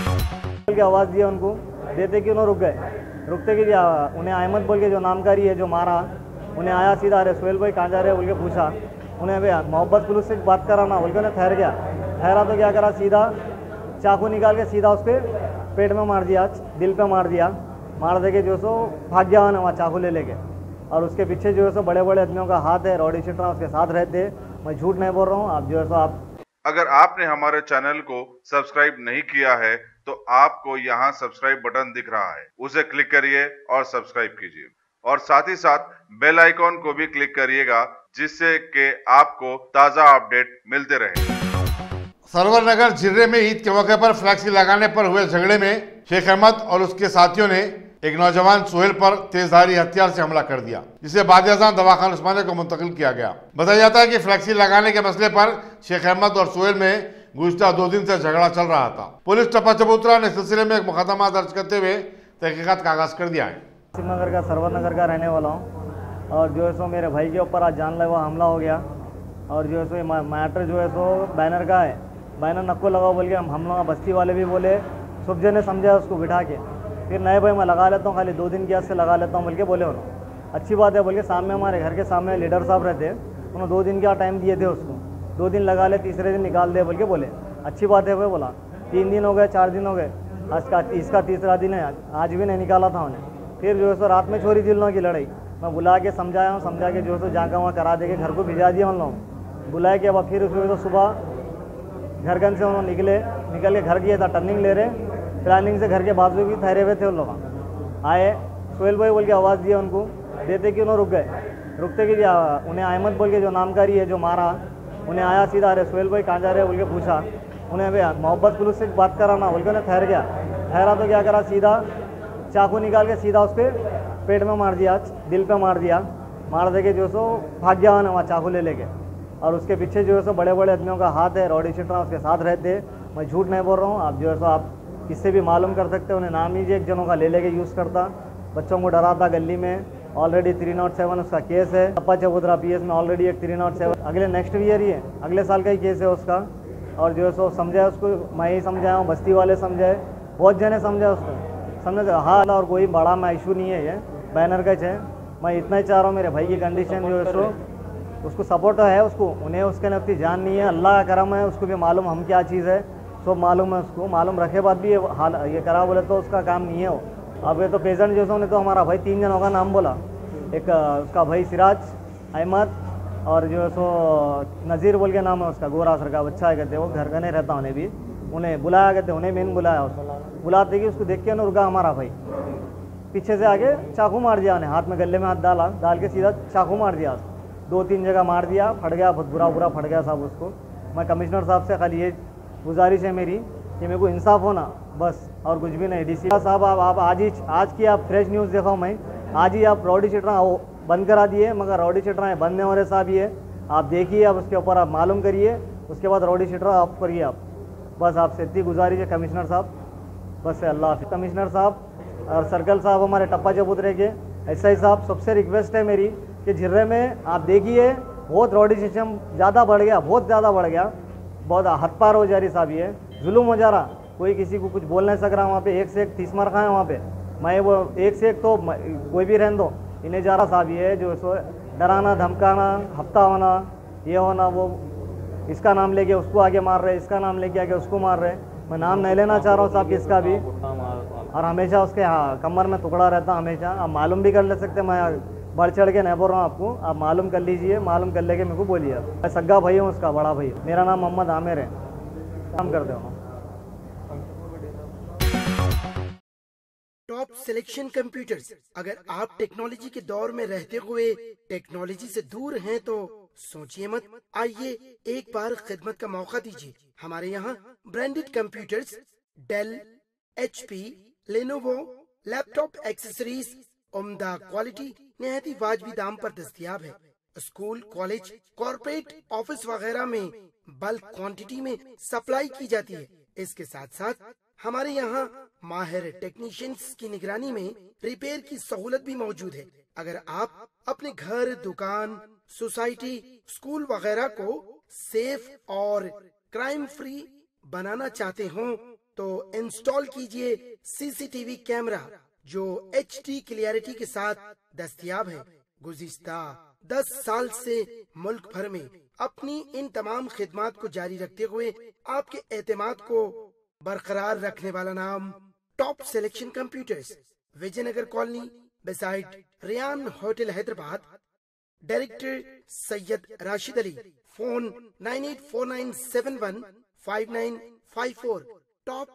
की आवाज़ दिया उनको, देते कि उन्होंने रुक गए, रुकते कि उन्हें अहमद बोल के जो नामकारी है जो मारा, उन्हें आया सीधा, अरे सोहेल भाई कहाँ जा रहे बोल के पूछा, उन्हें भैया मोहब्बत पुलिस से बात कराना बोल के उन्हें ठहर गया, ठहरा तो क्या करा, सीधा चाकू निकाल के सीधा उसके पेट में मार दिया, दिल पे मार दिया, मार दे के जो सो भाग गया वहाँ चाकू ले लेके। और उसके पीछे जो है सो बड़े बड़े आदमियों का हाथ है, रॉडी शीटर उसके साथ रहते, मैं झूठ नहीं बोल रहा हूँ। आप जो है सो आप अगर आपने हमारे चैनल को सब्सक्राइब नहीं किया है तो आपको यहाँ सब्सक्राइब बटन दिख रहा है, उसे क्लिक करिए और सब्सक्राइब कीजिए और साथ ही साथ बेल आइकॉन को भी क्लिक करिएगा जिससे कि आपको ताज़ा अपडेट मिलते रहे। सरवर नगर झिर्रे में ईद के मौके पर फ्लैक्सी लगाने पर हुए झगड़े में शेख अहमद और उसके साथियों ने एक नौजवान सोहेल पर तेजधारी हथियार से हमला कर दिया, जिसे बादियाजान दवाखाना उस्मानिया को मुंतकिल किया गया। बताया जाता है कि फ्लैक्सी लगाने के मसले पर शेख अहमद और सोहेल में गुज़िश्ता 2 दिन से झगड़ा चल रहा था। पुलिस टप्पा चबूतरा ने सिलसिले में एक मुकदमा दर्ज करते हुए तहकीकात का आगाज कर दिया है। नगर का सरवर नगर का रहने वाला हूँ और जो है सो मेरे भाई के ऊपर आज जानलेवा हमला हो गया और जो है सो मैटर जो है सो बैनर का है, बैनर नको लगाओ बोल के हम लोग बस्ती वाले भी बोले, सब जने समझा उसको बिठा के, फिर नए भाई मैं लगा लेता हूँ, खाली 2 दिन की आज से लगा लेता हूँ बोल के बोले उन्होंने। अच्छी बात है बोल के, सामने हमारे घर के सामने लीडर साहब रहते, उन्होंने 2 दिन का टाइम दिए थे उसको, 2 दिन लगा ले, तीसरे दिन निकाल दे बोल के बोले। अच्छी बात है भाई बोला, 3 दिन हो गए, 4 दिन हो गए, आज का इसका तीसरा दिन है, आज भी नहीं निकाला था उन्हें। फिर जो है सो रात में छोरी दिलों की लड़ाई, मैं बुला के समझाया हूँ, समझा के जो है सो जाकर वहाँ करा दे के घर को भिजा दिया उन लोग, बुलाए के अब फिर उसमें तो सुबह घरगन से उन्होंने निकल के घर गया था, टर्निंग ले रहे, प्लानिंग से घर के बाजू भी ठहरे हुए थे उन लोग। आए सोहेल भाई बोल के आवाज़ दिया उनको, देते कि उन्होंने रुक गए, रुकते कि उन्हें अहमद बोल के जो नामकारी है जो मारा, उन्हें आया सीधा, अरे सोहेल भाई कहाँ जा रहे बोल के पूछा, उन्हें भैया मोहब्बत पुलिस से बात कराना बोल के उन्हें ठहर गया, ठहरा तो क्या करा, सीधा चाकू निकाल के सीधा उसके पेट में मार दिया, दिल पे मार दिया, मार दे के जो सो भाग गया वहाँ चाकू ले लेके। और उसके पीछे जो है सो बड़े बड़े आदमियों का हाथ है, रॉडी शीटर उसके साथ रहते, मैं झूठ नहीं बोल रहा हूँ। आप जो है सो आप किससे भी मालूम कर सकते हैं, उन्हें नाम लीजिए, एक जनों का ले लेके यूज़ करता, बच्चों को डराता गली में। ऑलरेडी 307 उसका केस है, टप्पा चबूतरा PS में ऑलरेडी एक 307, अगले नेक्स्ट ईयर ही है, अगले साल का ही केस है उसका। और जो है सो समझाया उसको, मैं ही समझाया हूँ, बस्ती वाले समझाए, बहुत जने समझाए उसको, समझे हाँ। और कोई बड़ा मैं इशू नहीं है, ये बैनर का है। मैं इतना ही चाह रहा हूँ मेरे भाई की कंडीशन जो है सो उसको सपोर्ट है, उसको उन्हें उसके अंदर उतनी जान नहीं है, अल्लाह का करम है, उसको भी मालूम हम क्या चीज़ है, सब मालूम है उसको, मालूम रखे बाद भी ये करा बोले तो उसका काम नहीं है वो। अब ये तो पेशेंट जो ने तो हमारा भाई 3 जनों का नाम बोला, एक उसका भाई सिराज अहमद और जो है सो नज़ीर बोल के नाम है उसका, गोरा सर का बच्चा है कहते, वो घर का नहीं रहता, उन्हें भी उन्हें बुलाया कहते, उन्हें मैंने बुलाया, उसको बुलाते कि उसको देख के ना रुका हमारा भाई, पीछे से आगे चाकू मार दिया उन्हें, हाथ में गले में हाथ डाल के सीधा चाकू मार दिया, 2-3 जगह मार दिया, फट गया, बहुत बुरा फट गया साहब उसको। मैं कमिश्नर साहब से खाली ये गुजारिश है मेरी कि मेरे को इंसाफ होना बस, और कुछ भी नहीं। DC साहब आप आज की आप फ्रेश न्यूज़ देखा मैं, आज ही आप रॉडी शीटर बंद करा दिए, मगर रॉडी शीटर बंद नहीं हो रहे साहब, ये आप देखिए, अब उसके ऊपर आप मालूम करिए, उसके बाद रॉडी शीटर ऑफ करिए आप, बस आपसे इतनी गुजारिश है कमिश्नर साहब, बस से अल्लाह हाफिज़। कमिश्नर साहब और सर्कल साहब हमारे टप्पा चबूतरे के SI साहब, सबसे रिक्वेस्ट है मेरी कि झिर्रे में आप देखिए बहुत रॉडी सिस्टम ज़्यादा बढ़ गया, बहुत ज़्यादा बढ़ गया, बहुत हद पार हो जा रही साहब, ये जुल्म हो जा रहा, कोई किसी को कुछ बोल नहीं सक रहा, वहाँ पे 1 से 1 30 मार खाए वहाँ पे, मैं वो 1 से 1 तो कोई भी रहने दो, इन्हें जा रहा साहब, ये जो सो डराना धमकाना, हफ्ता होना, ये होना, वो इसका नाम लेके उसको आगे मार रहे, इसका नाम लेके आगे उसको मार रहे, मैं नाम नहीं लेना चाह रहा हूँ साहब किसका भी, और हमेशा उसके कमर में टुकड़ा रहता हमेशा, आप मालूम भी कर ले सकते, मैं बढ़ चढ़ के नहीं बोल रहा हूँ आपको, आप मालूम कर लीजिए, मालूम कर लेके मेरे को बोलिए, मैं सग्गा भाई हूँ उसका, बड़ा भाई, मेरा नाम मोहम्मद आमिर है, काम करते हो। टॉप सिलेक्शन कंप्यूटर्स, अगर आप टेक्नोलॉजी के दौर में रहते हुए टेक्नोलॉजी से दूर हैं तो सोचिए मत, आइए एक बार खिदमत का मौका दीजिए। हमारे यहाँ branded computers Dell, HP, Lenovo, laptop accessories उम्दा क्वालिटी निहायत ही वाजबी दाम पर दस्तयाब है। स्कूल, कॉलेज, कॉर्पोरेट, ऑफिस वगैरह में बल्क क्वांटिटी में सप्लाई की जाती है। इसके साथ साथ हमारे यहाँ माहिर टेक्नीशियंस की निगरानी में रिपेयर की सहूलत भी मौजूद है। अगर आप अपने घर, दुकान, सोसाइटी, स्कूल वगैरह को सेफ और क्राइम फ्री बनाना चाहते हो तो इंस्टॉल कीजिए सीसीटीवी कैमरा जो HD क्लियरिटी के साथ दस्तयाब है। गुज़िश्ता 10 साल से मुल्क भर में अपनी इन तमाम खिदमात को जारी रखते हुए आपके एतमाद को बरकरार रखने वाला नाम top selection computers, Vijayanagar colony beside Riyan hotel Hyderabad. Director Syed Rashid Ali. Phone 9849715954। Top